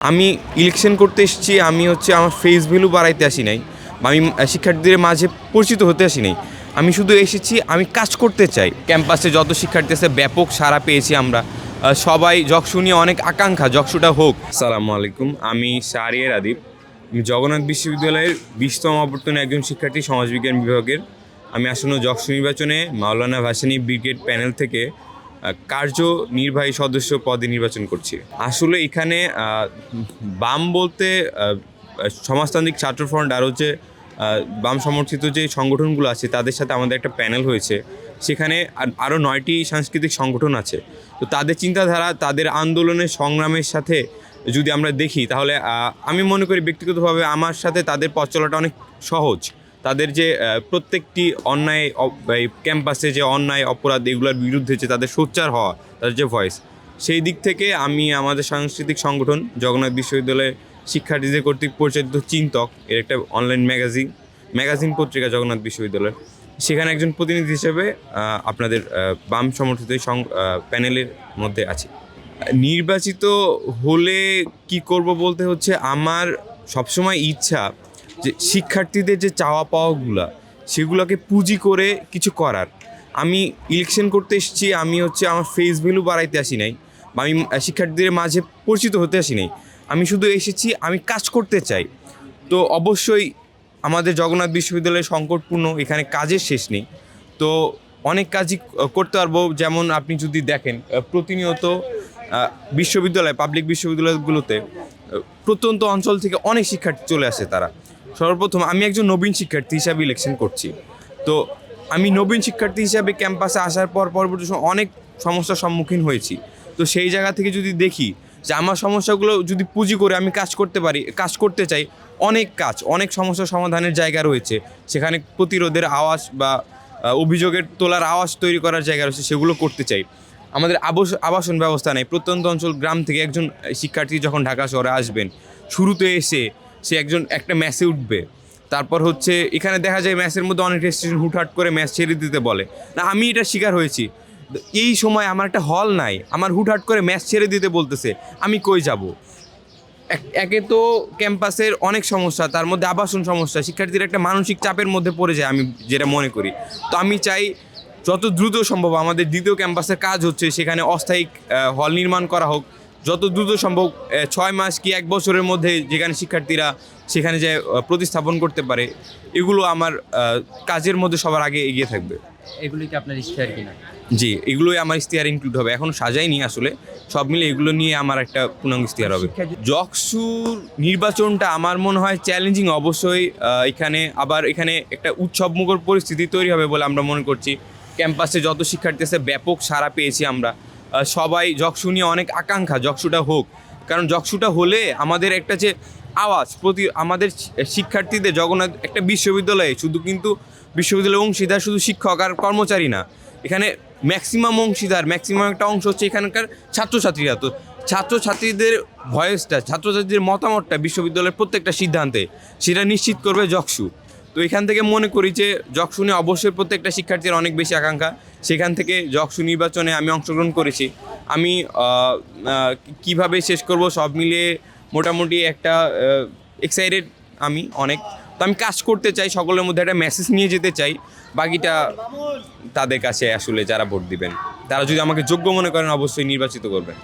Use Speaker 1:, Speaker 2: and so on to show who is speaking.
Speaker 1: আমি ইলেকশন করতে এসেছি। আমি আমার ফেস ভ্যালু বাড়াইতে আসি নাই, বা আমি শিক্ষার্থীদের মাঝে পরিচিত হতে আসি নাই। আমি শুধু এসেছি, আমি কাজ করতে চাই। ক্যাম্পাসে যত শিক্ষার্থী আছে ব্যাপক সাড়া পেয়েছি আমরা। সবাই যকসু নিয়ে অনেক আকাঙ্ক্ষা, যকসুটা হোক। আসসালামু আলাইকুম, আমি শাহরিয়ার আদিব। আমি জগন্নাথ বিশ্ববিদ্যালয়ের 20তম আবর্তনে একজন শিক্ষার্থী, সমাজবিজ্ঞান বিভাগের। আমি আসন্ন যকসু নির্বাচনে মাওলানা ভাসানী ব্রিগেড প্যানেল থেকে কার্যনির্বাহী সদস্য পদে নির্বাচন করছি। আসলে এখানে বাম বলতে সমাজতান্ত্রিক ছাত্র ফ্রন্ট আর বাম সমর্থিত যে সংগঠনগুলো আছে তাদের সাথে আমাদের একটা প্যানেল হয়েছে। সেখানে আরও 9টি সাংস্কৃতিক সংগঠন আছে। তো তাদের চিন্তাধারা, তাদের আন্দোলনের সংগ্রামের সাথে যদি আমরা দেখি, তাহলে আমি মনে করি ব্যক্তিগতভাবে আমার সাথে তাদের পথ চলাটা অনেক সহজ। তাদের যে প্রত্যেকটি অন্যায়, ক্যাম্পাসে যে অন্যায় অপরাধ, এগুলোর বিরুদ্ধে যে তাদের সোচ্চার হওয়া, তাদের যে ভয়েস, সেই দিক থেকে আমি আমাদের সাংস্কৃতিক সংগঠন জগন্নাথ বিশ্ববিদ্যালয়ের শিক্ষার্থীদের কর্তৃক পরিচালিত চিন্তক এর একটা অনলাইন ম্যাগাজিন পত্রিকা জগন্নাথ বিশ্ববিদ্যালয়, সেখানে একজন প্রতিনিধি হিসেবে আপনাদের বাম সমর্থিত প্যানেলের মধ্যে আছি। নির্বাচিত হলে কি করব বলতে আমার সবসময় ইচ্ছা যে শিক্ষার্থীদের যে চাওয়া পাওয়াগুলো, সেগুলোকে পুঁজি করে কিছু করার। আমি ইলেকশন করতে এসেছি। আমি আমার ফেস ভ্যালু বাড়াইতে আসি নাই, বা আমি শিক্ষার্থীদের মাঝে পরিচিত হতে আসি নাই। আমি শুধু এসেছি, আমি কাজ করতে চাই। তো অবশ্যই আমাদের জগন্নাথ বিশ্ববিদ্যালয় সংকটপূর্ণ, এখানে কাজের শেষ নেই। তো অনেক কাজই করতে পারবো। যেমন আপনি যদি দেখেন, প্রতিনিয়ত পাবলিক বিশ্ববিদ্যালয়গুলোতে প্রত্যন্ত অঞ্চল থেকে অনেক শিক্ষার্থী চলে আসে। তারা সর্বপ্রথম, আমি একজন নবীন শিক্ষার্থী হিসাবে ইলেকশন করছি। তো আমি নবীন শিক্ষার্থী হিসাবে ক্যাম্পাসে আসার পরবর্তী সময় অনেক সমস্যার সম্মুখীন হয়েছি। তো সেই জায়গা থেকে যদি দেখি যে আমার সমস্যাগুলো যদি পুঁজি করে আমি কাজ করতে চাই, অনেক সমস্যার সমাধানের জায়গা রয়েছে। সেখানে প্রতিরোধের আওয়াজ বা অভিযোগের তোলার আওয়াজ তৈরি করার জায়গা রয়েছে, সেগুলো করতে চাই। আমাদের আবাসন ব্যবস্থা নেই। প্রত্যন্ত অঞ্চল, গ্রাম থেকে একজন শিক্ষার্থী যখন ঢাকা শহরে আসবেন, শুরুতে এসে সে একটা ম্যাচে উঠবে। তারপর এখানে দেখা যায় ম্যাচের মধ্যে অনেক রেস্ট্রিকশন, হুটহাট করে ম্যাচ ছেড়ে দিতে বলে। না, আমি এটা শিকার হয়েছি। এই সময় আমার একটা হল নাই, আমার হুটহাট করে ম্যাচ ছেড়ে দিতে বলতেছে, আমি কই যাব? একে তো ক্যাম্পাসের অনেক সমস্যা, তার মধ্যে আবাসন সমস্যা, শিক্ষার্থীরা একটা মানসিক চাপের মধ্যে পড়ে যায়, আমি যেটা মনে করি। তো আমি চাই যত দ্রুত সম্ভব, আমাদের দ্বিতীয় ক্যাম্পাসের কাজ হচ্ছে, সেখানে অস্থায়ী হল নির্মাণ করা হোক যত দ্রুত সম্ভব। 6 মাস কি 1 বছরের মধ্যে যেখানে শিক্ষার্থীরা সেখানে যে প্রতিস্থাপন করতে পারে, এগুলো আমার কাজের মধ্যে সবার আগে এগিয়ে থাকবে।
Speaker 2: এগুলি কি আপনার ইশতেহার কিনা?
Speaker 1: জি, এগুলোই আমার ইশতেহার ইনক্লুড হবে। এখন সাজাইনি আসলে, সব মিলে এগুলো নিয়ে আমার একটা পূর্ণাঙ্গ ইশতেহার হবে। যকসুর নির্বাচনটা আমার মনে হয় চ্যালেঞ্জিং অবশ্যই। এখানে একটা উৎসবমুখর পরিস্থিতি তৈরি হবে বলে আমরা মনে করছি। ক্যাম্পাসে যত শিক্ষার্থী আছে ব্যাপক সাড়া পেয়েছি আমরা। সবাই যকসু নিয়ে অনেক আকাঙ্ক্ষা, যকসুটা হোক। কারণ যকসুটা হলে আমাদের একটা যে আওয়াজ, আমাদের শিক্ষার্থীদের, জগন্নাথ একটা বিশ্ববিদ্যালয়ে শুধু কিন্তু বিশ্ববিদ্যালয়ের অংশীদার শুধু শিক্ষক আর কর্মচারী না, এখানে ম্যাক্সিমাম অংশীদার, ম্যাক্সিমাম একটা অংশ এখানকার ছাত্রছাত্রীরা। তো ছাত্রছাত্রীদের ভয়েসটা, ছাত্রছাত্রীদের মতামতটা বিশ্ববিদ্যালয়ের প্রত্যেকটা সিদ্ধান্তে সেটা নিশ্চিত করবে যকসু। তো এখান থেকে মনে করি যে যকসু নিয়ে অবশ্যই প্রত্যেকটা শিক্ষার্থীর অনেক বেশি আকাঙ্ক্ষা। সেখান থেকে যকসু নির্বাচনে আমি অংশগ্রহণ করেছি। আমি কিভাবে শেষ করব সব মিলিয়ে মোটামুটি একটা এক্সাইটেড আমি অনেক। তো আমি কাজ করতে চাই, সকলের মধ্যে একটা মেসেজ নিয়ে যেতে চাই। বাকিটা তাদের কাছে, আসলে যারা ভোট দিবেন তারা যদি আমাকে যোগ্য মনে করেন, অবশ্যই নির্বাচিত করবেন।